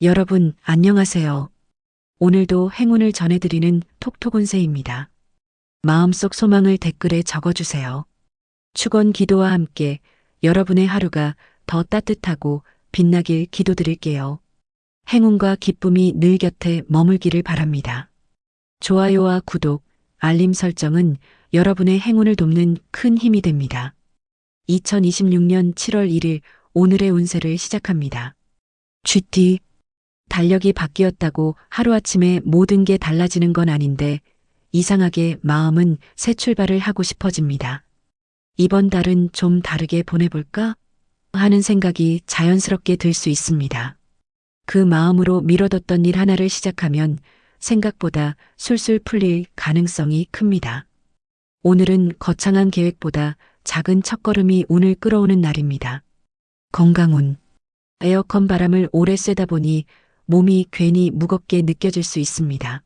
여러분, 안녕하세요. 오늘도 행운을 전해드리는 톡톡운세입니다. 마음속 소망을 댓글에 적어주세요. 축원 기도와 함께 여러분의 하루가 더 따뜻하고 빛나길 기도드릴게요. 행운과 기쁨이 늘 곁에 머물기를 바랍니다. 좋아요와 구독, 알림 설정은 여러분의 행운을 돕는 큰 힘이 됩니다. 2026년 7월 1일 오늘의 운세를 시작합니다. GT 달력이 바뀌었다고 하루아침에 모든 게 달라지는 건 아닌데 이상하게 마음은 새 출발을 하고 싶어집니다. 이번 달은 좀 다르게 보내볼까? 하는 생각이 자연스럽게 들 수 있습니다. 그 마음으로 미뤄뒀던 일 하나를 시작하면 생각보다 술술 풀릴 가능성이 큽니다. 오늘은 거창한 계획보다 작은 첫걸음이 운을 끌어오는 날입니다. 건강운. 에어컨 바람을 오래 쐬다 보니 몸이 괜히 무겁게 느껴질 수 있습니다.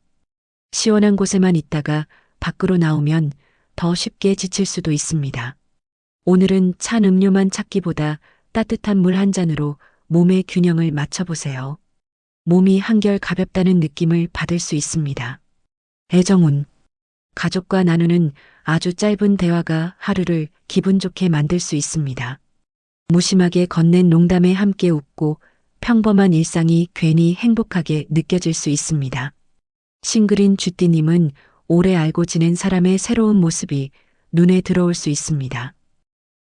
시원한 곳에만 있다가 밖으로 나오면 더 쉽게 지칠 수도 있습니다. 오늘은 찬 음료만 찾기보다 따뜻한 물 한 잔으로 몸의 균형을 맞춰보세요. 몸이 한결 가볍다는 느낌을 받을 수 있습니다. 애정운. 가족과 나누는 아주 짧은 대화가 하루를 기분 좋게 만들 수 있습니다. 무심하게 건넨 농담에 함께 웃고 평범한 일상이 괜히 행복하게 느껴질 수 있습니다. 싱글인 쥐띠님은 오래 알고 지낸 사람의 새로운 모습이 눈에 들어올 수 있습니다.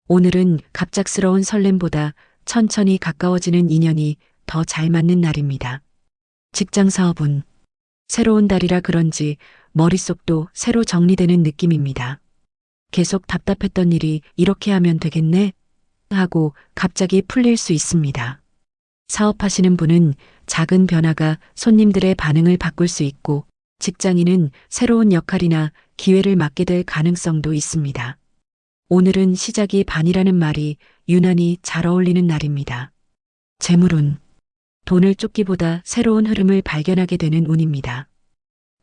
오늘은 갑작스러운 설렘보다 천천히 가까워지는 인연이 더 잘 맞는 날입니다. 직장 사업운. 새로운 달이라 그런지 머릿속도 새로 정리되는 느낌입니다. 계속 답답했던 일이 이렇게 하면 되겠네? 하고 갑자기 풀릴 수 있습니다. 사업하시는 분은 작은 변화가 손님들의 반응을 바꿀 수 있고 직장인은 새로운 역할이나 기회를 맡게 될 가능성도 있습니다. 오늘은 시작이 반이라는 말이 유난히 잘 어울리는 날입니다. 재물운. 돈을 쫓기보다 새로운 흐름을 발견하게 되는 운입니다.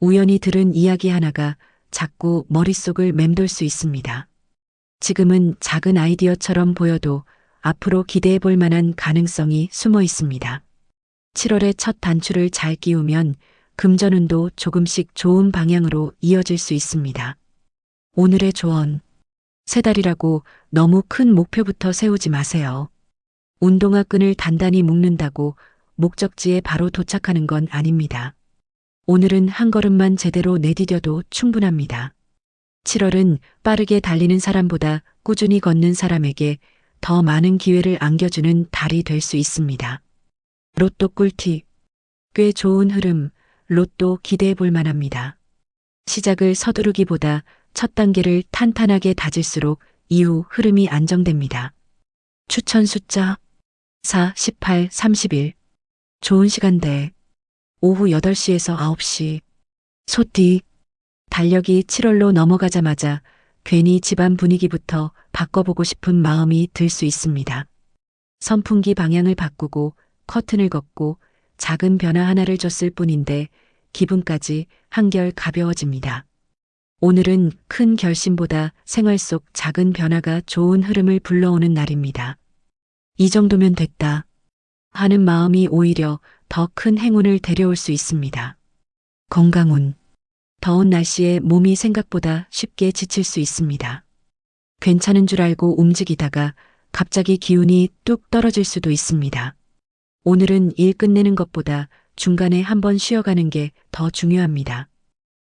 우연히 들은 이야기 하나가 자꾸 머릿속을 맴돌 수 있습니다. 지금은 작은 아이디어처럼 보여도 앞으로 기대해 볼 만한 가능성이 숨어 있습니다. 7월의 첫 단추를 잘 끼우면 금전운도 조금씩 좋은 방향으로 이어질 수 있습니다. 오늘의 조언. 새 달이라고 너무 큰 목표부터 세우지 마세요. 운동화 끈을 단단히 묶는다고 목적지에 바로 도착하는 건 아닙니다. 오늘은 한 걸음만 제대로 내디뎌도 충분합니다. 7월은 빠르게 달리는 사람보다 꾸준히 걷는 사람에게 더 많은 기회를 안겨주는 달이 될 수 있습니다. 로또 꿀팁. 꽤 좋은 흐름, 로또 기대해 볼 만합니다. 시작을 서두르기보다 첫 단계를 탄탄하게 다질수록 이후 흐름이 안정됩니다. 추천 숫자 4, 18, 31. 좋은 시간대. 오후 8시에서 9시. 소띠. 달력이 7월로 넘어가자마자 괜히 집안 분위기부터 바꿔보고 싶은 마음이 들 수 있습니다. 선풍기 방향을 바꾸고 커튼을 걷고 작은 변화 하나를 줬을 뿐인데 기분까지 한결 가벼워집니다. 오늘은 큰 결심보다 생활 속 작은 변화가 좋은 흐름을 불러오는 날입니다. 이 정도면 됐다 하는 마음이 오히려 더 큰 행운을 데려올 수 있습니다. 건강운. 더운 날씨에 몸이 생각보다 쉽게 지칠 수 있습니다. 괜찮은 줄 알고 움직이다가 갑자기 기운이 뚝 떨어질 수도 있습니다. 오늘은 일 끝내는 것보다 중간에 한번 쉬어가는 게 더 중요합니다.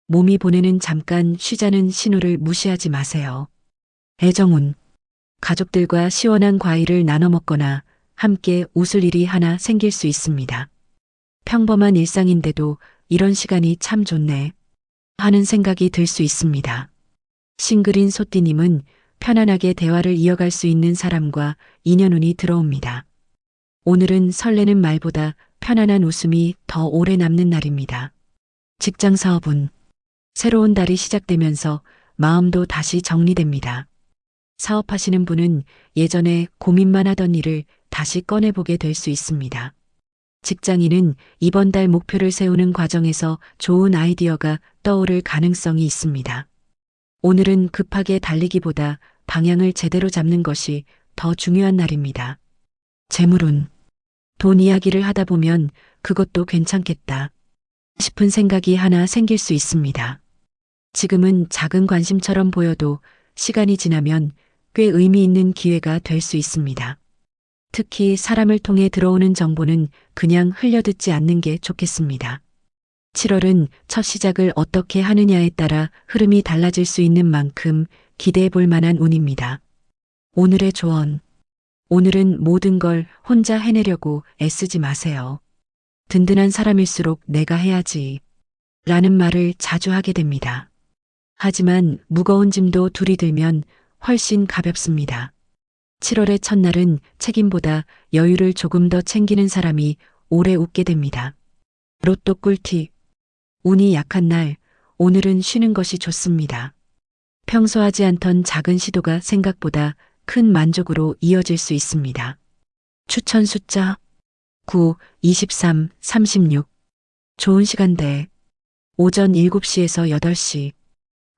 몸이 보내는 잠깐 쉬자는 신호를 무시하지 마세요. 애정운. 가족들과 시원한 과일을 나눠 먹거나 함께 웃을 일이 하나 생길 수 있습니다. 평범한 일상인데도 이런 시간이 참 좋네 하는 생각이 들 수 있습니다. 싱글인 소띠님은 편안하게 대화를 이어갈 수 있는 사람과 인연운이 들어옵니다. 오늘은 설레는 말보다 편안한 웃음이 더 오래 남는 날입니다. 직장 사업운. 새로운 달이 시작되면서 마음도 다시 정리됩니다. 사업하시는 분은 예전에 고민만 하던 일을 다시 꺼내보게 될 수 있습니다. 직장인은 이번 달 목표를 세우는 과정에서 좋은 아이디어가 떠오를 가능성이 있습니다. 오늘은 급하게 달리기보다 방향을 제대로 잡는 것이 더 중요한 날입니다. 재물운. 돈 이야기를 하다 보면 그것도 괜찮겠다 싶은 생각이 하나 생길 수 있습니다. 지금은 작은 관심처럼 보여도 시간이 지나면 꽤 의미 있는 기회가 될 수 있습니다. 특히 사람을 통해 들어오는 정보는 그냥 흘려듣지 않는 게 좋겠습니다. 7월은 첫 시작을 어떻게 하느냐에 따라 흐름이 달라질 수 있는 만큼 기대해 볼 만한 운입니다. 오늘의 조언. 오늘은 모든 걸 혼자 해내려고 애쓰지 마세요. 든든한 사람일수록 내가 해야지 라는 말을 자주 하게 됩니다. 하지만 무거운 짐도 둘이 들면 훨씬 가볍습니다. 7월의 첫날은 책임보다 여유를 조금 더 챙기는 사람이 오래 웃게 됩니다. 로또 꿀팁. 운이 약한 날, 오늘은 쉬는 것이 좋습니다. 평소 하지 않던 작은 시도가 생각보다 큰 만족으로 이어질 수 있습니다. 추천 숫자 9, 23, 36. 좋은 시간대. 오전 7시에서 8시.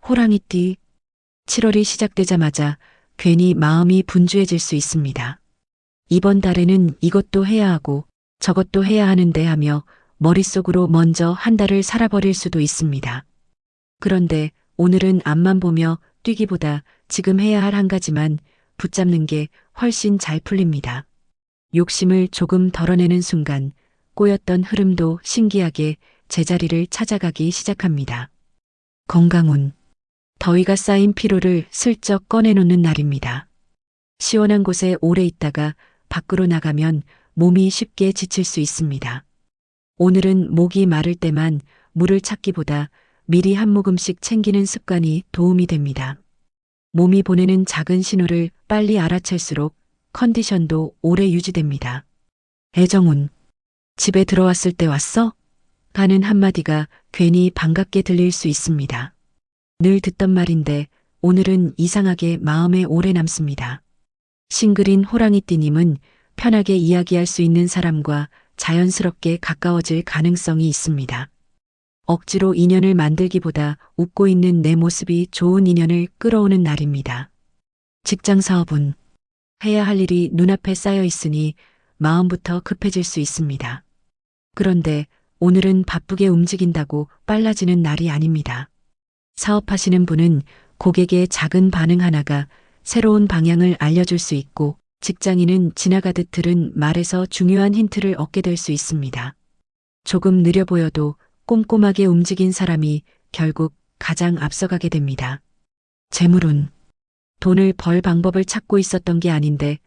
호랑이띠. 7월이 시작되자마자 괜히 마음이 분주해질 수 있습니다. 이번 달에는 이것도 해야 하고 저것도 해야 하는데 하며 머릿속으로 먼저 한 달을 살아버릴 수도 있습니다. 그런데 오늘은 앞만 보며 뛰기보다 지금 해야 할 한 가지만 붙잡는 게 훨씬 잘 풀립니다. 욕심을 조금 덜어내는 순간 꼬였던 흐름도 신기하게 제자리를 찾아가기 시작합니다. 건강운. 더위가 쌓인 피로를 슬쩍 꺼내놓는 날입니다. 시원한 곳에 오래 있다가 밖으로 나가면 몸이 쉽게 지칠 수 있습니다. 오늘은 목이 마를 때만 물을 찾기보다 미리 한 모금씩 챙기는 습관이 도움이 됩니다. 몸이 보내는 작은 신호를 빨리 알아챌수록 컨디션도 오래 유지됩니다. 애정운. 집에 들어왔을 때 왔어? 하는 한마디가 괜히 반갑게 들릴 수 있습니다. 늘 듣던 말인데 오늘은 이상하게 마음에 오래 남습니다. 싱글인 호랑이띠님은 편하게 이야기할 수 있는 사람과 자연스럽게 가까워질 가능성이 있습니다. 억지로 인연을 만들기보다 웃고 있는 내 모습이 좋은 인연을 끌어오는 날입니다. 직장 사업은 해야 할 일이 눈앞에 쌓여 있으니 마음부터 급해질 수 있습니다. 그런데 오늘은 바쁘게 움직인다고 빨라지는 날이 아닙니다. 사업하시는 분은 고객의 작은 반응 하나가 새로운 방향을 알려줄 수 있고 직장인은 지나가듯 들은 말에서 중요한 힌트를 얻게 될 수 있습니다. 조금 느려 보여도 꼼꼼하게 움직인 사람이 결국 가장 앞서가게 됩니다. 재물운. 돈을 벌 방법을 찾고 있었던 게 아닌데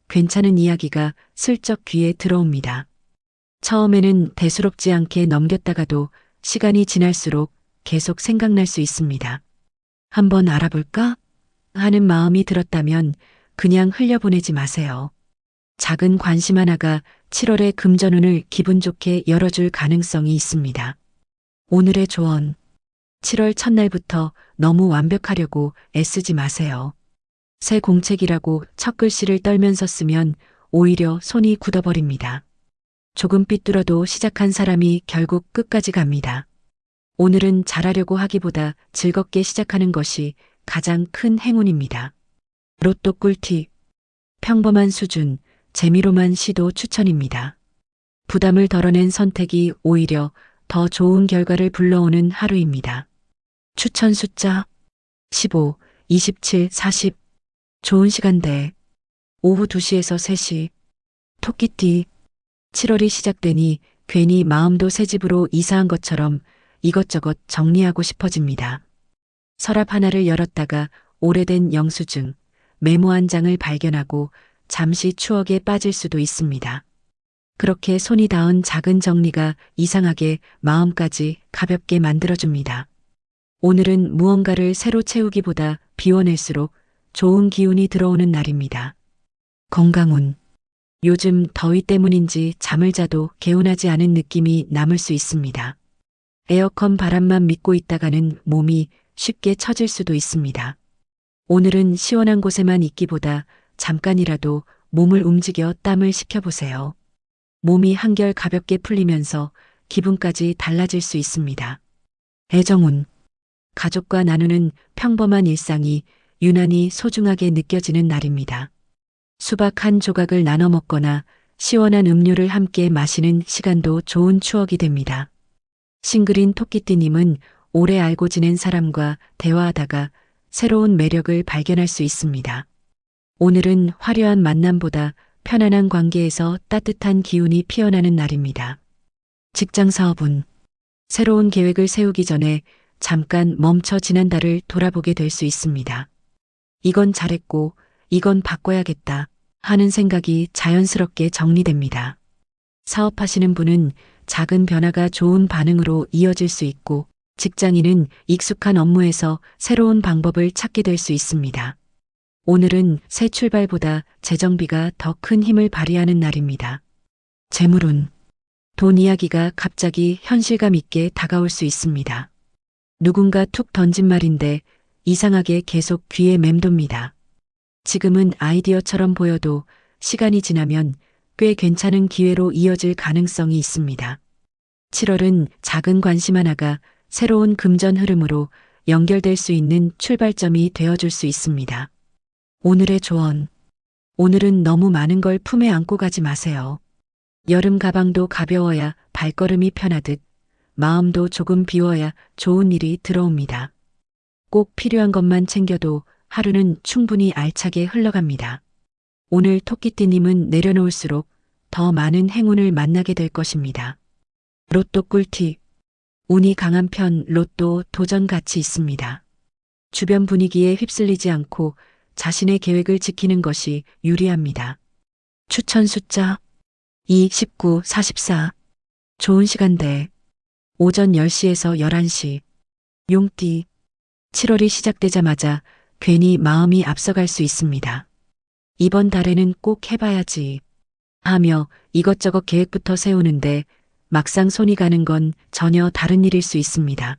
괜찮은 이야기가 슬쩍 귀에 들어옵니다. 처음에는 대수롭지 않게 넘겼다가도 시간이 지날수록 계속 생각날 수 있습니다. 한번 알아볼까? 하는 마음이 들었다면 그냥 흘려보내지 마세요. 작은 관심 하나가 7월의 금전운을 기분 좋게 열어줄 가능성이 있습니다. 오늘의 조언. 7월 첫날부터 너무 완벽하려고 애쓰지 마세요. 새 공책이라고 첫 글씨를 떨면서 쓰면 오히려 손이 굳어버립니다. 조금 삐뚤어도 시작한 사람이 결국 끝까지 갑니다. 오늘은 잘하려고 하기보다 즐겁게 시작하는 것이 가장 큰 행운입니다. 로또 꿀팁. 평범한 수준, 재미로만 시도 추천입니다. 부담을 덜어낸 선택이 오히려 더 좋은 결과를 불러오는 하루입니다. 추천 숫자 15, 27, 40. 좋은 시간대. 오후 2시에서 3시. 토끼띠. 7월이 시작되니 괜히 마음도 새 집으로 이사한 것처럼 이것저것 정리하고 싶어집니다. 서랍 하나를 열었다가 오래된 영수증, 메모 한 장을 발견하고 잠시 추억에 빠질 수도 있습니다. 그렇게 손이 닿은 작은 정리가 이상하게 마음까지 가볍게 만들어줍니다. 오늘은 무언가를 새로 채우기보다 비워낼수록 좋은 기운이 들어오는 날입니다. 건강운. 요즘 더위 때문인지 잠을 자도 개운하지 않은 느낌이 남을 수 있습니다. 에어컨 바람만 믿고 있다가는 몸이 쉽게 처질 수도 있습니다. 오늘은 시원한 곳에만 있기보다 잠깐이라도 몸을 움직여 땀을 식혀보세요. 몸이 한결 가볍게 풀리면서 기분까지 달라질 수 있습니다. 애정운. 가족과 나누는 평범한 일상이 유난히 소중하게 느껴지는 날입니다. 수박 한 조각을 나눠 먹거나 시원한 음료를 함께 마시는 시간도 좋은 추억이 됩니다. 싱글인 토끼띠님은 오래 알고 지낸 사람과 대화하다가 새로운 매력을 발견할 수 있습니다. 오늘은 화려한 만남보다 편안한 관계에서 따뜻한 기운이 피어나는 날입니다. 직장 사업은 새로운 계획을 세우기 전에 잠깐 멈춰 지난달을 돌아보게 될 수 있습니다. 이건 잘했고, 이건 바꿔야겠다 하는 생각이 자연스럽게 정리됩니다. 사업하시는 분은 작은 변화가 좋은 반응으로 이어질 수 있고, 직장인은 익숙한 업무에서 새로운 방법을 찾게 될 수 있습니다. 오늘은 새 출발보다 재정비가 더 큰 힘을 발휘하는 날입니다. 재물운. 돈 이야기가 갑자기 현실감 있게 다가올 수 있습니다. 누군가 툭 던진 말인데 이상하게 계속 귀에 맴돕니다. 지금은 아이디어처럼 보여도 시간이 지나면 꽤 괜찮은 기회로 이어질 가능성이 있습니다. 7월은 작은 관심 하나가 새로운 금전 흐름으로 연결될 수 있는 출발점이 되어줄 수 있습니다. 오늘의 조언. 오늘은 너무 많은 걸 품에 안고 가지 마세요. 여름 가방도 가벼워야 발걸음이 편하듯 마음도 조금 비워야 좋은 일이 들어옵니다. 꼭 필요한 것만 챙겨도 하루는 충분히 알차게 흘러갑니다. 오늘 토끼띠님은 내려놓을수록 더 많은 행운을 만나게 될 것입니다. 로또 꿀팁. 운이 강한 편 로또 도전 가치 있습니다. 주변 분위기에 휩쓸리지 않고 자신의 계획을 지키는 것이 유리합니다. 추천 숫자 2, 19, 44. 좋은 시간대. 오전 10시에서 11시. 용띠. 7월이 시작되자마자 괜히 마음이 앞서갈 수 있습니다. 이번 달에는 꼭 해봐야지 하며 이것저것 계획부터 세우는데 막상 손이 가는 건 전혀 다른 일일 수 있습니다.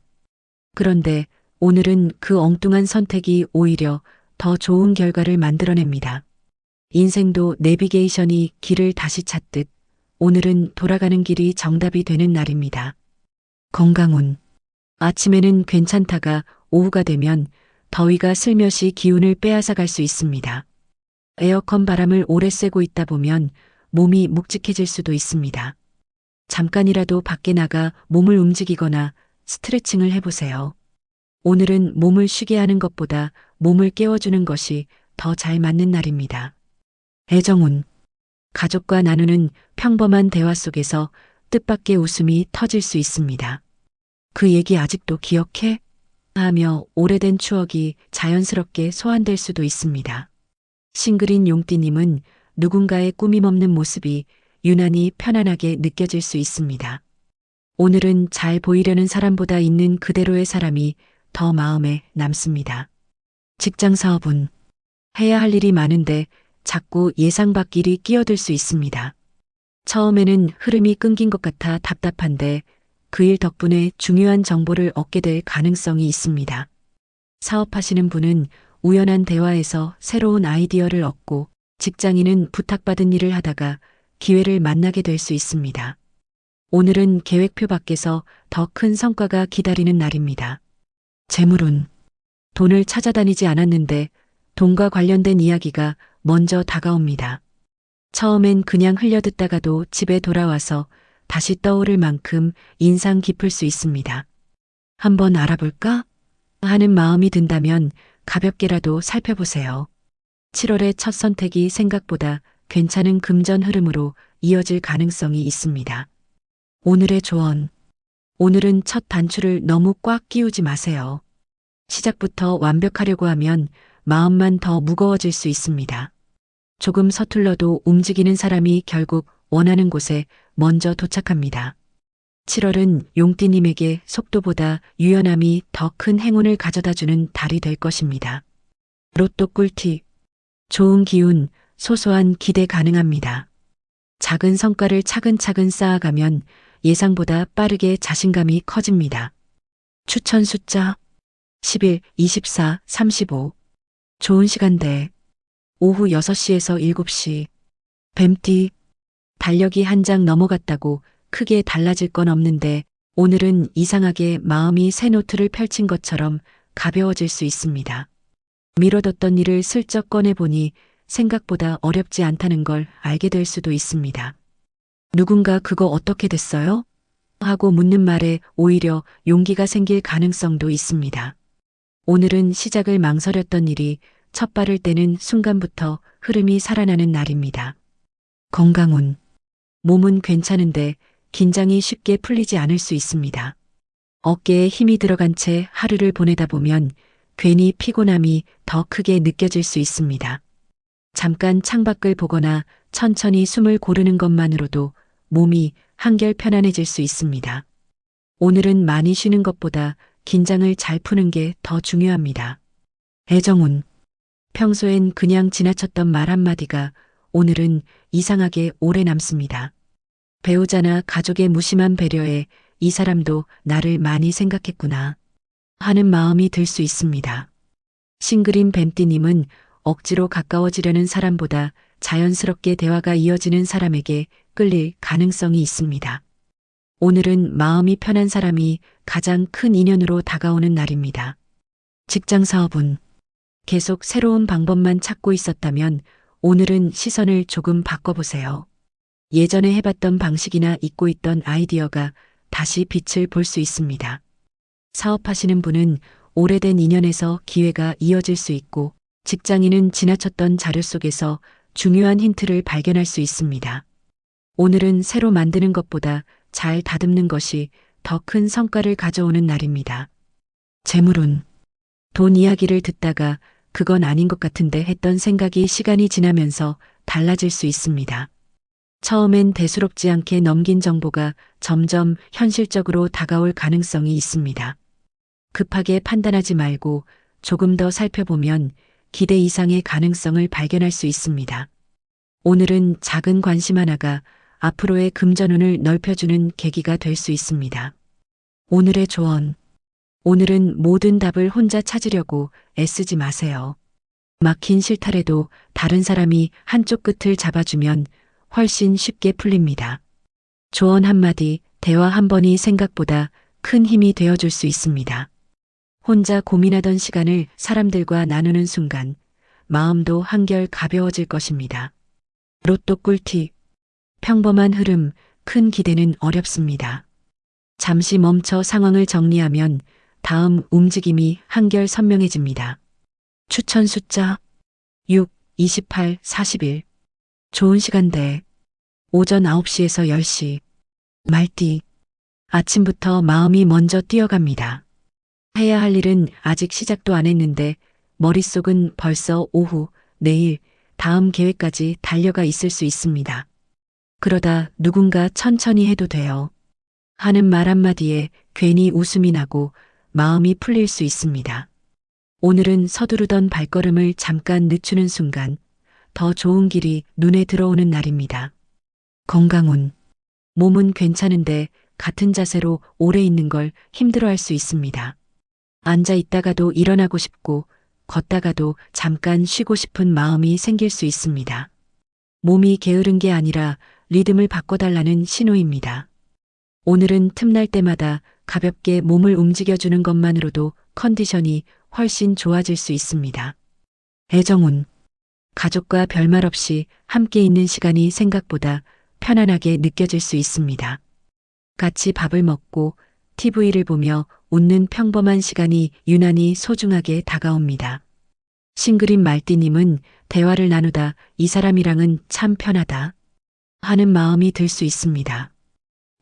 그런데 오늘은 그 엉뚱한 선택이 오히려 더 좋은 결과를 만들어냅니다. 인생도 내비게이션이 길을 다시 찾듯 오늘은 돌아가는 길이 정답이 되는 날입니다. 건강운. 아침에는 괜찮다가 오후가 되면 더위가 슬며시 기운을 빼앗아 갈 수 있습니다. 에어컨 바람을 오래 쐬고 있다 보면 몸이 묵직해질 수도 있습니다. 잠깐이라도 밖에 나가 몸을 움직이거나 스트레칭을 해보세요. 오늘은 몸을 쉬게 하는 것보다 몸을 깨워주는 것이 더 잘 맞는 날입니다. 애정운. 가족과 나누는 평범한 대화 속에서 뜻밖의 웃음이 터질 수 있습니다. 그 얘기 아직도 기억해? 하며 오래된 추억이 자연스럽게 소환될 수도 있습니다. 싱글인 용띠님은 누군가의 꾸밈 없는 모습이 유난히 편안하게 느껴질 수 있습니다. 오늘은 잘 보이려는 사람보다 있는 그대로의 사람이 더 마음에 남습니다. 직장 사업은 해야 할 일이 많은데 자꾸 예상 밖 일이 끼어들 수 있습니다. 처음에는 흐름이 끊긴 것 같아 답답한데 그 일 덕분에 중요한 정보를 얻게 될 가능성이 있습니다. 사업하시는 분은 우연한 대화에서 새로운 아이디어를 얻고 직장인은 부탁받은 일을 하다가 기회를 만나게 될 수 있습니다. 오늘은 계획표 밖에서 더 큰 성과가 기다리는 날입니다. 재물운. 돈을 찾아다니지 않았는데 돈과 관련된 이야기가 먼저 다가옵니다. 처음엔 그냥 흘려듣다가도 집에 돌아와서 다시 떠오를 만큼 인상 깊을 수 있습니다. 한번 알아볼까? 하는 마음이 든다면 가볍게라도 살펴보세요. 7월의 첫 선택이 생각보다 괜찮은 금전 흐름으로 이어질 가능성이 있습니다. 오늘의 조언. 오늘은 첫 단추를 너무 꽉 끼우지 마세요. 시작부터 완벽하려고 하면 마음만 더 무거워질 수 있습니다. 조금 서툴러도 움직이는 사람이 결국 원하는 곳에 먼저 도착합니다. 7월은 용띠님에게 속도보다 유연함이 더 큰 행운을 가져다주는 달이 될 것입니다. 로또 꿀팁. 좋은 기운, 소소한 기대 가능합니다. 작은 성과를 차근차근 쌓아가면 예상보다 빠르게 자신감이 커집니다. 추천 숫자 11, 24, 35. 좋은 시간대. 오후 6시에서 7시. 뱀띠. 달력이 한 장 넘어갔다고 크게 달라질 건 없는데 오늘은 이상하게 마음이 새 노트를 펼친 것처럼 가벼워질 수 있습니다. 미뤄뒀던 일을 슬쩍 꺼내보니 생각보다 어렵지 않다는 걸 알게 될 수도 있습니다. 누군가 그거 어떻게 됐어요? 하고 묻는 말에 오히려 용기가 생길 가능성도 있습니다. 오늘은 시작을 망설였던 일이 첫 발을 떼는 순간부터 흐름이 살아나는 날입니다. 건강운. 몸은 괜찮은데 긴장이 쉽게 풀리지 않을 수 있습니다. 어깨에 힘이 들어간 채 하루를 보내다 보면 괜히 피곤함이 더 크게 느껴질 수 있습니다. 잠깐 창밖을 보거나 천천히 숨을 고르는 것만으로도 몸이 한결 편안해질 수 있습니다. 오늘은 많이 쉬는 것보다 긴장을 잘 푸는 게 더 중요합니다. 애정운. 평소엔 그냥 지나쳤던 말 한마디가 오늘은 이상하게 오래 남습니다. 배우자나 가족의 무심한 배려에 이 사람도 나를 많이 생각했구나 하는 마음이 들 수 있습니다. 싱글인 뱀띠님은 억지로 가까워지려는 사람보다 자연스럽게 대화가 이어지는 사람에게 끌릴 가능성이 있습니다. 오늘은 마음이 편한 사람이 가장 큰 인연으로 다가오는 날입니다. 직장 사업은 계속 새로운 방법만 찾고 있었다면 오늘은 시선을 조금 바꿔보세요. 예전에 해봤던 방식이나 잊고 있던 아이디어가 다시 빛을 볼 수 있습니다. 사업하시는 분은 오래된 인연에서 기회가 이어질 수 있고 직장인은 지나쳤던 자료 속에서 중요한 힌트를 발견할 수 있습니다. 오늘은 새로 만드는 것보다 잘 다듬는 것이 더 큰 성과를 가져오는 날입니다. 재물운. 돈 이야기를 듣다가 그건 아닌 것 같은데 했던 생각이 시간이 지나면서 달라질 수 있습니다. 처음엔 대수롭지 않게 넘긴 정보가 점점 현실적으로 다가올 가능성이 있습니다. 급하게 판단하지 말고 조금 더 살펴보면 기대 이상의 가능성을 발견할 수 있습니다. 오늘은 작은 관심 하나가 앞으로의 금전운을 넓혀주는 계기가 될 수 있습니다. 오늘의 조언. 오늘은 모든 답을 혼자 찾으려고 애쓰지 마세요. 막힌 실타래도 다른 사람이 한쪽 끝을 잡아주면 훨씬 쉽게 풀립니다. 조언 한마디, 대화 한 번이 생각보다 큰 힘이 되어줄 수 있습니다. 혼자 고민하던 시간을 사람들과 나누는 순간 마음도 한결 가벼워질 것입니다. 로또 꿀팁. 평범한 흐름, 큰 기대는 어렵습니다. 잠시 멈춰 상황을 정리하면 다음 움직임이 한결 선명해집니다. 추천 숫자 6, 28, 41. 좋은 시간대. 오전 9시에서 10시. 말띠. 아침부터 마음이 먼저 뛰어갑니다. 해야 할 일은 아직 시작도 안 했는데 머릿속은 벌써 오후, 내일, 다음 계획까지 달려가 있을 수 있습니다. 그러다 누군가 천천히 해도 돼요 하는 말 한마디에 괜히 웃음이 나고 마음이 풀릴 수 있습니다. 오늘은 서두르던 발걸음을 잠깐 늦추는 순간 더 좋은 길이 눈에 들어오는 날입니다. 건강운. 몸은 괜찮은데 같은 자세로 오래 있는 걸 힘들어할 수 있습니다. 앉아 있다가도 일어나고 싶고 걷다가도 잠깐 쉬고 싶은 마음이 생길 수 있습니다. 몸이 게으른 게 아니라 리듬을 바꿔달라는 신호입니다. 오늘은 틈날 때마다 가볍게 몸을 움직여주는 것만으로도 컨디션이 훨씬 좋아질 수 있습니다. 애정운. 가족과 별말 없이 함께 있는 시간이 생각보다 편안하게 느껴질 수 있습니다. 같이 밥을 먹고 TV를 보며 웃는 평범한 시간이 유난히 소중하게 다가옵니다. 싱글인 말띠님은 대화를 나누다 이 사람이랑은 참 편하다 하는 마음이 들 수 있습니다.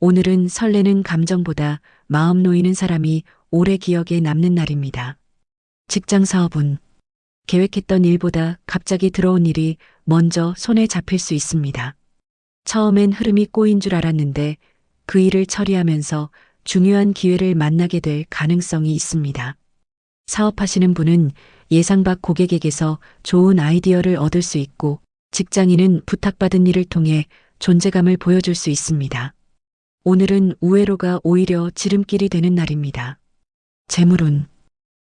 오늘은 설레는 감정보다 마음 놓이는 사람이 오래 기억에 남는 날입니다. 직장 사업은 계획했던 일보다 갑자기 들어온 일이 먼저 손에 잡힐 수 있습니다. 처음엔 흐름이 꼬인 줄 알았는데 그 일을 처리하면서 중요한 기회를 만나게 될 가능성이 있습니다. 사업하시는 분은 예상 밖 고객에게서 좋은 아이디어를 얻을 수 있고 직장인은 부탁받은 일을 통해 존재감을 보여줄 수 있습니다. 오늘은 우회로가 오히려 지름길이 되는 날입니다. 재물운.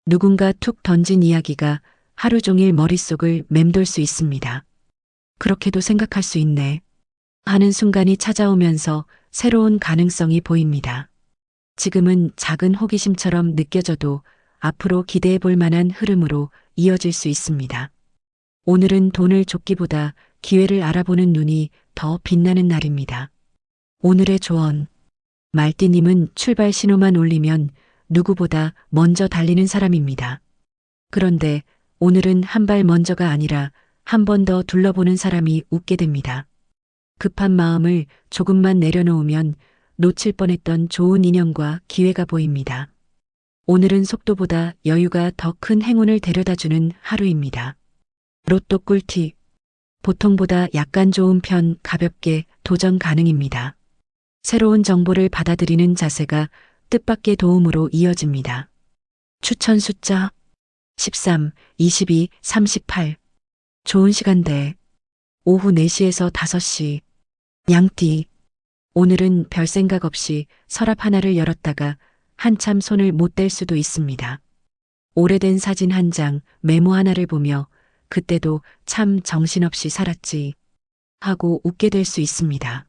누군가 툭 던진 이야기가 하루 종일 머릿속을 맴돌 수 있습니다. 그렇게도 생각할 수 있네 하는 순간이 찾아오면서 새로운 가능성이 보입니다. 지금은 작은 호기심처럼 느껴져도 앞으로 기대해 볼 만한 흐름으로 이어질 수 있습니다. 오늘은 돈을 쫓기보다 기회를 알아보는 눈이 더 빛나는 날입니다. 오늘의 조언. 말띠님은 출발 신호만 울리면 누구보다 먼저 달리는 사람입니다. 그런데 오늘은 한 발 먼저가 아니라 한 번 더 둘러보는 사람이 웃게 됩니다. 급한 마음을 조금만 내려놓으면 놓칠 뻔했던 좋은 인연과 기회가 보입니다. 오늘은 속도보다 여유가 더 큰 행운을 데려다주는 하루입니다. 로또 꿀팁. 보통보다 약간 좋은 편 가볍게 도전 가능입니다. 새로운 정보를 받아들이는 자세가 뜻밖의 도움으로 이어집니다. 추천 숫자 13, 22, 38. 좋은 시간대. 오후 4시에서 5시. 양띠. 오늘은 별 생각 없이 서랍 하나를 열었다가 한참 손을 못 댈 수도 있습니다. 오래된 사진 한 장, 메모 하나를 보며 그때도 참 정신없이 살았지 하고 웃게 될 수 있습니다.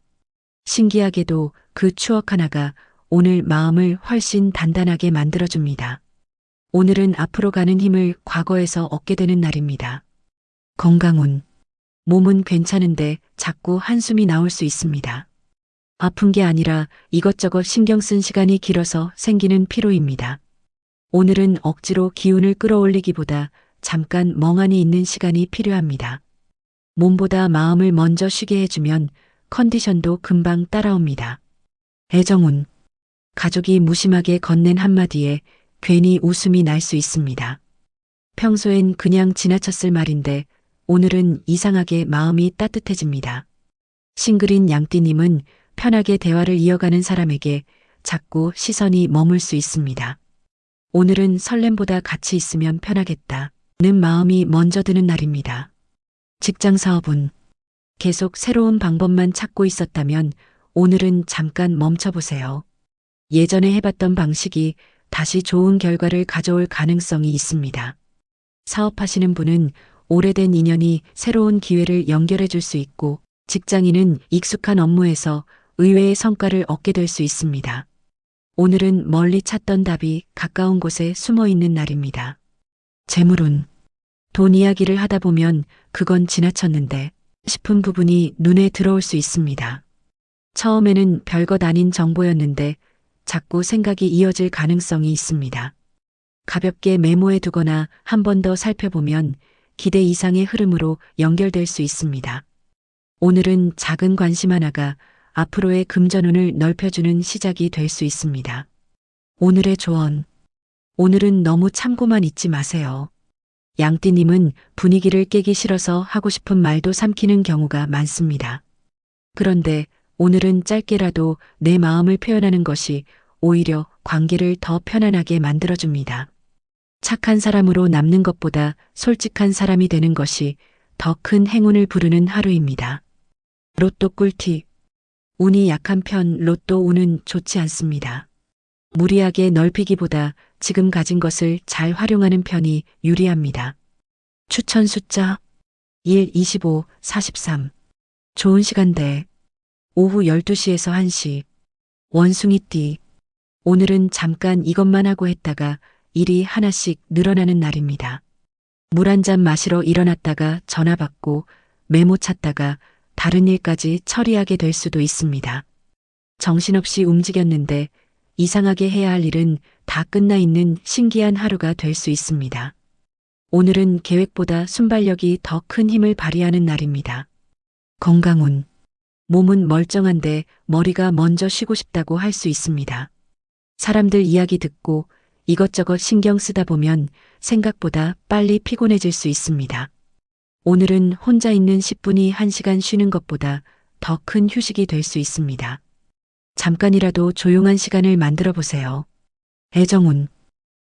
신기하게도 그 추억 하나가 오늘 마음을 훨씬 단단하게 만들어줍니다. 오늘은 앞으로 가는 힘을 과거에서 얻게 되는 날입니다. 건강운. 몸은 괜찮은데 자꾸 한숨이 나올 수 있습니다. 아픈 게 아니라 이것저것 신경 쓴 시간이 길어서 생기는 피로입니다. 오늘은 억지로 기운을 끌어올리기보다 잠깐 멍하니 있는 시간이 필요합니다. 몸보다 마음을 먼저 쉬게 해주면 컨디션도 금방 따라옵니다. 애정운. 가족이 무심하게 건넨 한마디에 괜히 웃음이 날 수 있습니다. 평소엔 그냥 지나쳤을 말인데 오늘은 이상하게 마음이 따뜻해집니다. 싱글인 양띠님은 편하게 대화를 이어가는 사람에게 자꾸 시선이 머물 수 있습니다. 오늘은 설렘보다 같이 있으면 편하겠다 는 마음이 먼저 드는 날입니다. 직장 사업은. 계속 새로운 방법만 찾고 있었다면 오늘은 잠깐 멈춰보세요. 예전에 해봤던 방식이 다시 좋은 결과를 가져올 가능성이 있습니다. 사업하시는 분은 오래된 인연이 새로운 기회를 연결해 줄 수 있고, 직장인은 익숙한 업무에서 의외의 성과를 얻게 될 수 있습니다. 오늘은 멀리 찾던 답이 가까운 곳에 숨어 있는 날입니다. 재물운. 돈 이야기를 하다 보면 그건 지나쳤는데 싶은 부분이 눈에 들어올 수 있습니다. 처음에는 별것 아닌 정보였는데 자꾸 생각이 이어질 가능성이 있습니다. 가볍게 메모해 두거나 한 번 더 살펴보면 기대 이상의 흐름으로 연결될 수 있습니다. 오늘은 작은 관심 하나가 앞으로의 금전운을 넓혀주는 시작이 될 수 있습니다. 오늘의 조언. 오늘은 너무 참고만 있지 마세요. 양띠님은 분위기를 깨기 싫어서 하고 싶은 말도 삼키는 경우가 많습니다. 그런데 오늘은 짧게라도 내 마음을 표현하는 것이 오히려 관계를 더 편안하게 만들어줍니다. 착한 사람으로 남는 것보다 솔직한 사람이 되는 것이 더 큰 행운을 부르는 하루입니다. 로또 꿀팁. 운이 약한 편 로또 운은 좋지 않습니다. 무리하게 넓히기보다 지금 가진 것을 잘 활용하는 편이 유리합니다. 추천 숫자 1, 25, 43. 좋은 시간대. 오후 12시에서 1시. 원숭이띠. 오늘은 잠깐 이것만 하고 했다가 일이 하나씩 늘어나는 날입니다. 물 한 잔 마시러 일어났다가 전화 받고 메모 찾다가 다른 일까지 처리하게 될 수도 있습니다. 정신없이 움직였는데 이상하게 해야 할 일은 다 끝나 있는 신기한 하루가 될 수 있습니다. 오늘은 계획보다 순발력이 더 큰 힘을 발휘하는 날입니다. 건강운. 몸은 멀쩡한데 머리가 먼저 쉬고 싶다고 할 수 있습니다. 사람들 이야기 듣고 이것저것 신경 쓰다 보면 생각보다 빨리 피곤해질 수 있습니다. 오늘은 혼자 있는 10분이 1시간 쉬는 것보다 더 큰 휴식이 될 수 있습니다. 잠깐이라도 조용한 시간을 만들어 보세요. 애정운.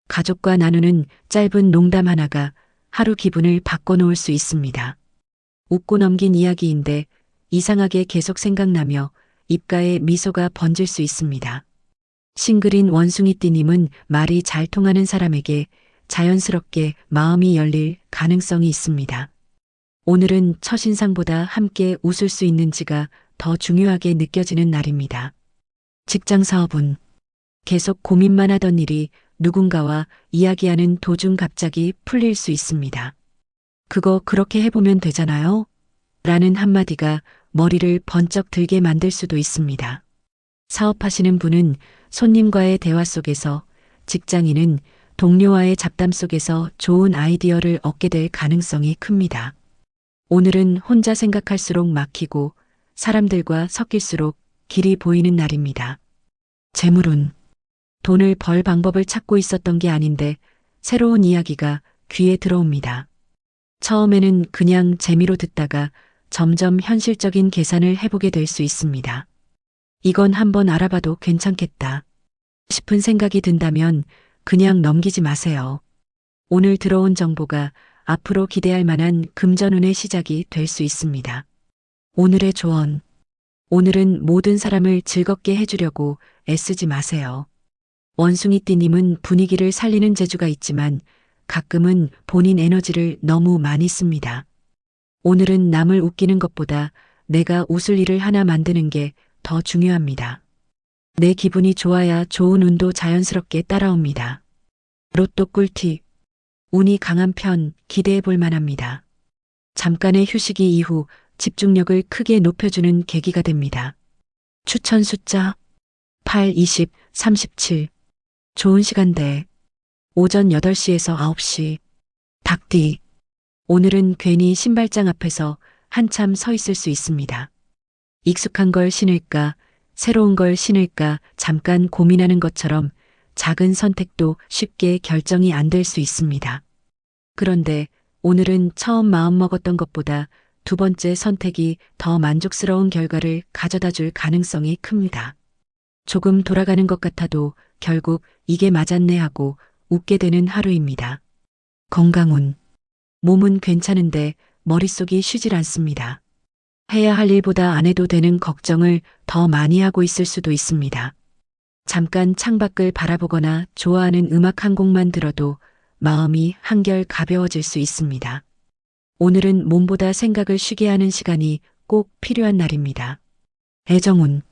가족과 나누는 짧은 농담 하나가 하루 기분을 바꿔놓을 수 있습니다. 웃고 넘긴 이야기인데 이상하게 계속 생각나며 입가에 미소가 번질 수 있습니다. 싱글인 원숭이띠님은 말이 잘 통하는 사람에게 자연스럽게 마음이 열릴 가능성이 있습니다. 오늘은 첫인상보다 함께 웃을 수 있는지가 더 중요하게 느껴지는 날입니다. 직장 사업은. 계속 고민만 하던 일이 누군가와 이야기하는 도중 갑자기 풀릴 수 있습니다. 그거 그렇게 해보면 되잖아요? 라는 한마디가 머리를 번쩍 들게 만들 수도 있습니다. 사업하시는 분은 손님과의 대화 속에서, 직장인은 동료와의 잡담 속에서 좋은 아이디어를 얻게 될 가능성이 큽니다. 오늘은 혼자 생각할수록 막히고 사람들과 섞일수록 길이 보이는 날입니다. 재물운. 돈을 벌 방법을 찾고 있었던 게 아닌데 새로운 이야기가 귀에 들어옵니다. 처음에는 그냥 재미로 듣다가 점점 현실적인 계산을 해보게 될 수 있습니다. 이건 한번 알아봐도 괜찮겠다 싶은 생각이 든다면 그냥 넘기지 마세요. 오늘 들어온 정보가 앞으로 기대할 만한 금전운의 시작이 될 수 있습니다. 오늘의 조언. 오늘은 모든 사람을 즐겁게 해주려고 애쓰지 마세요. 원숭이띠님은 분위기를 살리는 재주가 있지만 가끔은 본인 에너지를 너무 많이 씁니다. 오늘은 남을 웃기는 것보다 내가 웃을 일을 하나 만드는 게 더 중요합니다. 내 기분이 좋아야 좋은 운도 자연스럽게 따라옵니다. 로또 꿀팁. 운이 강한 편 기대해 볼 만합니다. 잠깐의 휴식이 이후 집중력을 크게 높여주는 계기가 됩니다. 추천 숫자 8, 20, 37. 좋은 시간대. 오전 8시에서 9시. 닭띠. 오늘은 괜히 신발장 앞에서 한참 서 있을 수 있습니다. 익숙한 걸 신을까, 새로운 걸 신을까 잠깐 고민하는 것처럼 작은 선택도 쉽게 결정이 안 될 수 있습니다. 그런데 오늘은 처음 마음먹었던 것보다 두 번째 선택이 더 만족스러운 결과를 가져다 줄 가능성이 큽니다. 조금 돌아가는 것 같아도 결국 이게 맞았네 하고 웃게 되는 하루입니다. 건강운. 몸은 괜찮은데 머릿속이 쉬질 않습니다. 해야 할 일보다 안 해도 되는 걱정을 더 많이 하고 있을 수도 있습니다. 잠깐 창밖을 바라보거나 좋아하는 음악 한 곡만 들어도 마음이 한결 가벼워질 수 있습니다. 오늘은 몸보다 생각을 쉬게 하는 시간이 꼭 필요한 날입니다. 애정운.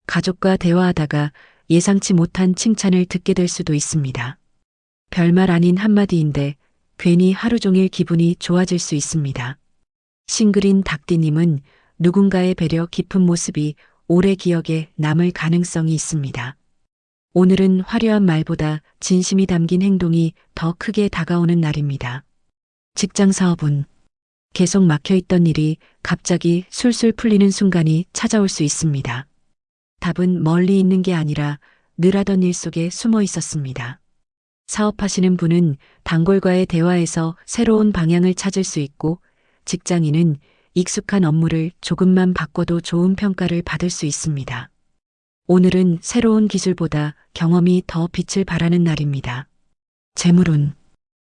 가족과 대화하다가 예상치 못한 칭찬을 듣게 될 수도 있습니다. 별말 아닌 한마디인데 괜히 하루 종일 기분이 좋아질 수 있습니다. 싱글인 닭띠님은 누군가의 배려 깊은 모습이 오래 기억에 남을 가능성이 있습니다. 오늘은 화려한 말보다 진심이 담긴 행동이 더 크게 다가오는 날입니다. 직장 사업운. 계속 막혀있던 일이 갑자기 술술 풀리는 순간이 찾아올 수 있습니다. 답은 멀리 있는 게 아니라 늘 하던 일 속에 숨어 있었습니다. 사업하시는 분은 단골과의 대화에서 새로운 방향을 찾을 수 있고, 직장인은 익숙한 업무를 조금만 바꿔도 좋은 평가를 받을 수 있습니다. 오늘은 새로운 기술보다 경험이 더 빛을 발하는 날입니다. 재물운.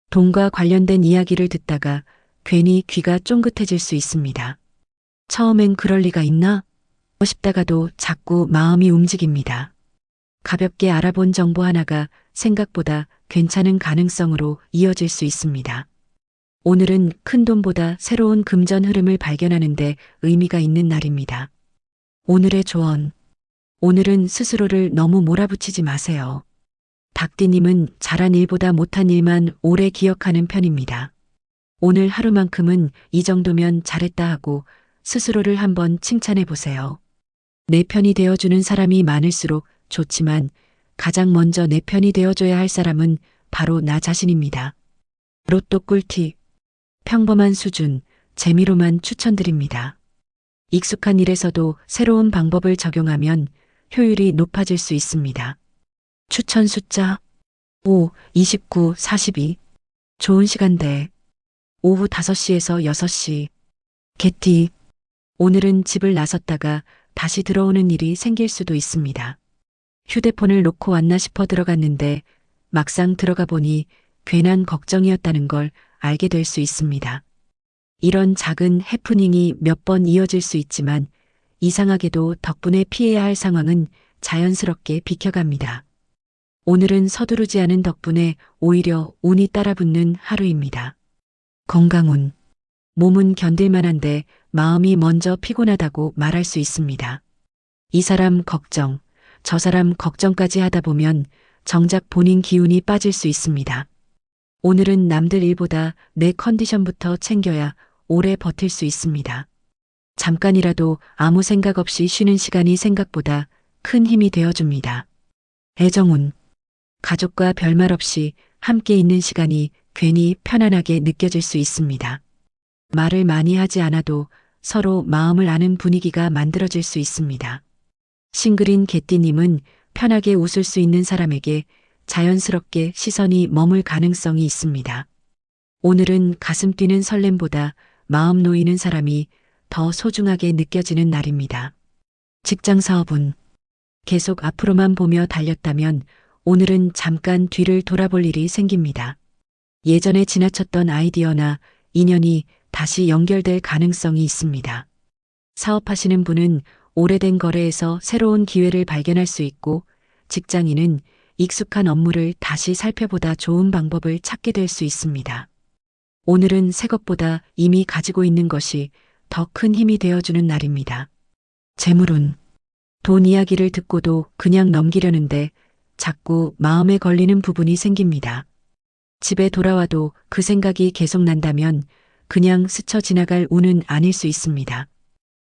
돈과 관련된 이야기를 듣다가 괜히 귀가 쫑긋해질 수 있습니다. 처음엔 그럴 리가 있나 싶다가도 자꾸 마음이 움직입니다. 가볍게 알아본 정보 하나가 생각보다 괜찮은 가능성으로 이어질 수 있습니다. 오늘은 큰돈보다 새로운 금전 흐름을 발견하는데 의미가 있는 날입니다. 오늘의 조언. 오늘은 스스로를 너무 몰아붙이지 마세요. 닭띠님은 잘한 일보다 못한 일만 오래 기억하는 편입니다. 오늘 하루만큼은 이 정도면 잘했다 하고 스스로를 한번 칭찬해 보세요. 내 편이 되어주는 사람이 많을수록 좋지만 가장 먼저 내 편이 되어줘야 할 사람은 바로 나 자신입니다. 로또 꿀팁. 평범한 수준, 재미로만 추천드립니다. 익숙한 일에서도 새로운 방법을 적용하면 효율이 높아질 수 있습니다. 추천 숫자 5, 29, 42. 좋은 시간대. 오후 5시에서 6시. 개띠. 오늘은 집을 나섰다가 다시 들어오는 일이 생길 수도 있습니다. 휴대폰을 놓고 왔나 싶어 들어갔는데 막상 들어가 보니 괜한 걱정이었다는 걸 알게 될 수 있습니다. 이런 작은 해프닝이 몇 번 이어질 수 있지만 이상하게도 덕분에 피해야 할 상황은 자연스럽게 비켜갑니다. 오늘은 서두르지 않은 덕분에 오히려 운이 따라붙는 하루입니다. 건강운. 몸은 견딜만한데 마음이 먼저 피곤하다고 말할 수 있습니다. 이 사람 걱정, 저 사람 걱정까지 하다 보면 정작 본인 기운이 빠질 수 있습니다. 오늘은 남들 일보다 내 컨디션부터 챙겨야 오래 버틸 수 있습니다. 잠깐이라도 아무 생각 없이 쉬는 시간이 생각보다 큰 힘이 되어줍니다. 애정운. 가족과 별말 없이 함께 있는 시간이 괜히 편안하게 느껴질 수 있습니다. 말을 많이 하지 않아도 서로 마음을 아는 분위기가 만들어질 수 있습니다. 싱글인 개띠님은 편하게 웃을 수 있는 사람에게 자연스럽게 시선이 머물 가능성이 있습니다. 오늘은 가슴 뛰는 설렘보다 마음 놓이는 사람이 더 소중하게 느껴지는 날입니다. 직장 사업은 계속 앞으로만 보며 달렸다면 오늘은 잠깐 뒤를 돌아볼 일이 생깁니다. 예전에 지나쳤던 아이디어나 인연이 다시 연결될 가능성이 있습니다. 사업하시는 분은 오래된 거래에서 새로운 기회를 발견할 수 있고, 직장인은 익숙한 업무를 다시 살펴보다 좋은 방법을 찾게 될 수 있습니다. 오늘은 새 것보다 이미 가지고 있는 것이 더 큰 힘이 되어주는 날입니다. 재물운. 돈 이야기를 듣고도 그냥 넘기려는데 자꾸 마음에 걸리는 부분이 생깁니다. 집에 돌아와도 그 생각이 계속 난다면 그냥 스쳐 지나갈 운은 아닐 수 있습니다.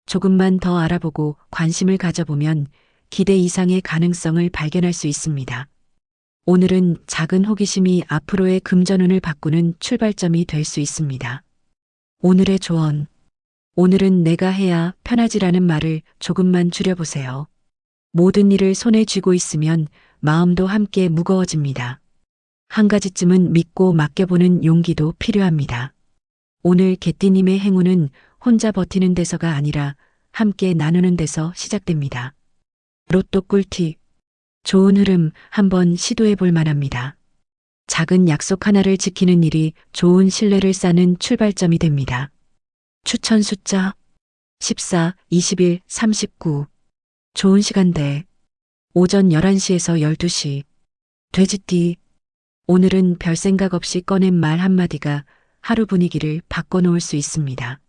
조금만 더 알아보고 관심을 가져보면 기대 이상의 가능성을 발견할 수 있습니다. 오늘은 작은 호기심이 앞으로의 금전운을 바꾸는 출발점이 될 수 있습니다. 오늘의 조언. 오늘은 내가 해야 편하지라는 말을 조금만 줄여보세요. 모든 일을 손에 쥐고 있으면 마음도 함께 무거워집니다. 한 가지쯤은 믿고 맡겨보는 용기도 필요합니다. 오늘 개띠님의 행운은 혼자 버티는 데서가 아니라 함께 나누는 데서 시작됩니다. 로또 꿀팁. 좋은 흐름 한번 시도해 볼 만합니다. 작은 약속 하나를 지키는 일이 좋은 신뢰를 쌓는 출발점이 됩니다. 추천 숫자 14, 21, 39. 좋은 시간대 오전 11시에서 12시. 돼지띠. 오늘은 별 생각 없이 꺼낸 말 한마디가 하루 분위기를 바꿔놓을 수 있습니다.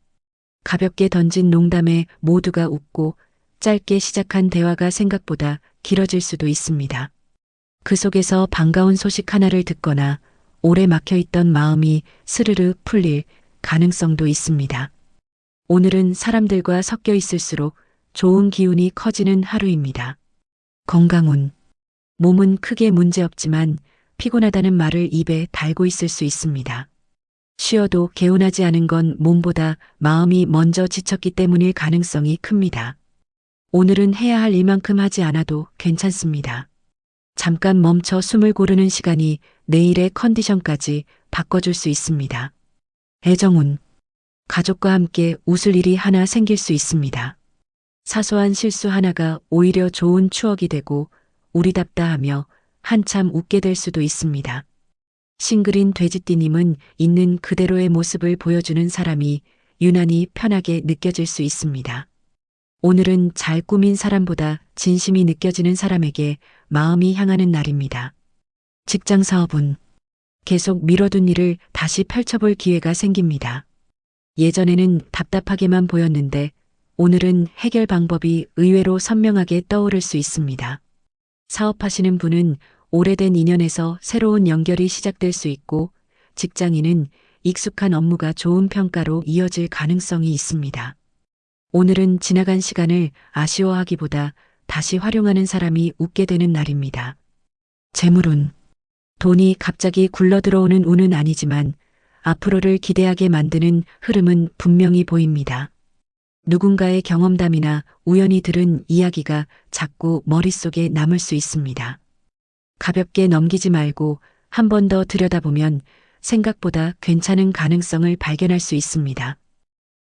가볍게 던진 농담에 모두가 웃고 짧게 시작한 대화가 생각보다 길어질 수도 있습니다. 그 속에서 반가운 소식 하나를 듣거나 오래 막혀있던 마음이 스르르 풀릴 가능성도 있습니다. 오늘은 사람들과 섞여 있을수록 좋은 기운이 커지는 하루입니다. 건강운. 몸은 크게 문제없지만 피곤하다는 말을 입에 달고 있을 수 있습니다. 쉬어도 개운하지 않은 건 몸보다 마음이 먼저 지쳤기 때문일 가능성이 큽니다. 오늘은 해야 할 일만큼 하지 않아도 괜찮습니다. 잠깐 멈춰 숨을 고르는 시간이 내일의 컨디션까지 바꿔줄 수 있습니다. 애정운. 가족과 함께 웃을 일이 하나 생길 수 있습니다. 사소한 실수 하나가 오히려 좋은 추억이 되고 우리답다 하며 한참 웃게 될 수도 있습니다. 싱글인 돼지띠님은 있는 그대로의 모습을 보여주는 사람이 유난히 편하게 느껴질 수 있습니다. 오늘은 잘 꾸민 사람보다 진심이 느껴지는 사람에게 마음이 향하는 날입니다. 직장 사업은 계속 미뤄둔 일을 다시 펼쳐볼 기회가 생깁니다. 예전에는 답답하게만 보였는데 오늘은 해결 방법이 의외로 선명하게 떠오를 수 있습니다. 사업하시는 분은 오래된 인연에서 새로운 연결이 시작될 수 있고, 직장인은 익숙한 업무가 좋은 평가로 이어질 가능성이 있습니다. 오늘은 지나간 시간을 아쉬워하기보다 다시 활용하는 사람이 웃게 되는 날입니다. 재물운. 돈이 갑자기 굴러들어오는 운은 아니지만 앞으로를 기대하게 만드는 흐름은 분명히 보입니다. 누군가의 경험담이나 우연히 들은 이야기가 자꾸 머릿속에 남을 수 있습니다. 가볍게 넘기지 말고 한 번 더 들여다보면 생각보다 괜찮은 가능성을 발견할 수 있습니다.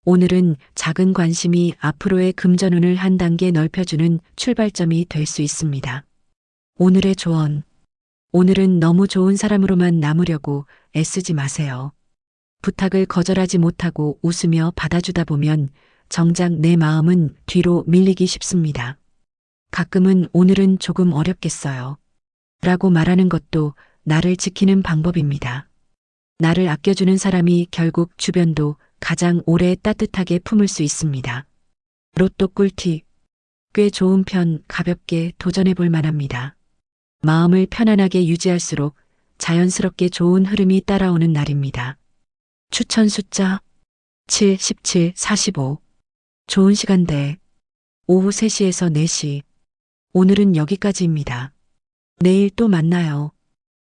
오늘은 작은 관심이 앞으로의 금전운을 한 단계 넓혀주는 출발점이 될 수 있습니다. 오늘의 조언. 오늘은 너무 좋은 사람으로만 남으려고 애쓰지 마세요. 부탁을 거절하지 못하고 웃으며 받아주다 보면 정작 내 마음은 뒤로 밀리기 쉽습니다. 가끔은 오늘은 조금 어렵겠어요. 라고 말하는 것도 나를 지키는 방법입니다. 나를 아껴주는 사람이 결국 주변도 가장 오래 따뜻하게 품을 수 있습니다. 로또 꿀팁. 꽤 좋은 편 가볍게 도전해 볼 만합니다. 마음을 편안하게 유지할수록 자연스럽게 좋은 흐름이 따라오는 날입니다. 추천 숫자 7, 17, 45. 좋은 시간대 오후 3시에서 4시. 오늘은 여기까지입니다. 내일 또 만나요.